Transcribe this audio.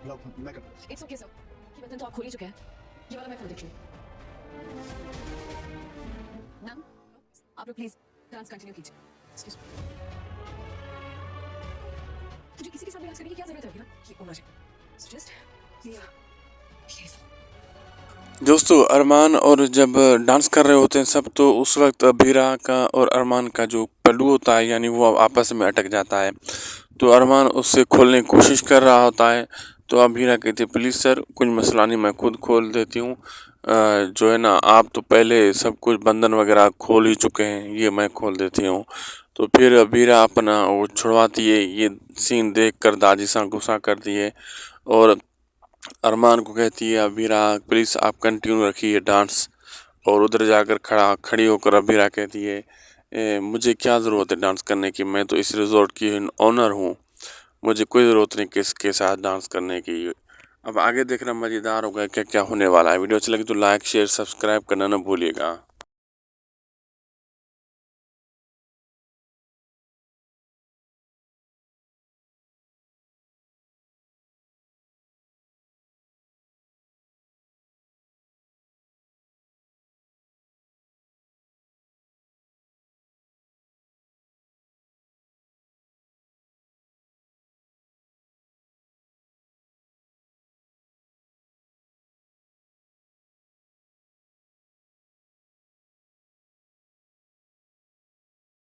लो मैं कर। It's okay sir, ये बटन तो आप खोल ही चुके हैं, ये वाला मैं खोल देती हूँ। मैम, आप लोग प्लीज डांस कंटिन्यू कीजिए। एक्सक्यूज मी, तुझे किसी के साथ भी डांस करने की क्या जरूरत है अभी ना? ये होना चाहिए। So just please please. दोस्तों अरमान और जब डांस कर रहे होते हैं सब, तो उस वक्त अभीरा का और अरमान का जो पल्लू होता है यानी वो आपस में अटक जाता है। तो अरमान उससे खोलने की कोशिश कर रहा होता है, तो अभीरा कहती है प्लीज़ सर कुछ मसला नहीं, मैं खुद खोल देती हूँ। जो है ना, आप तो पहले सब कुछ बंधन वगैरह खोल ही चुके हैं, ये मैं खोल देती हूँ। तो फिर अभीरा अपना वो छुड़वाती है। ये सीन देख कर दादी सा गुस्सा करती है और अरमान को कहती है अभीरा प्लीज़ आप कंटिन्यू रखिए डांस। और उधर जाकर खड़ी होकर अभीरा कहती है मुझे क्या ज़रूरत है डांस करने की, मैं तो इस रिजॉर्ट की ओनर हूँ, मुझे कोई ज़रूरत नहीं किसके साथ डांस करने की। अब आगे देखना मज़ेदार होगा क्या क्या होने वाला है। वीडियो अच्छी लगी तो लाइक शेयर सब्सक्राइब करना ना भूलिएगा।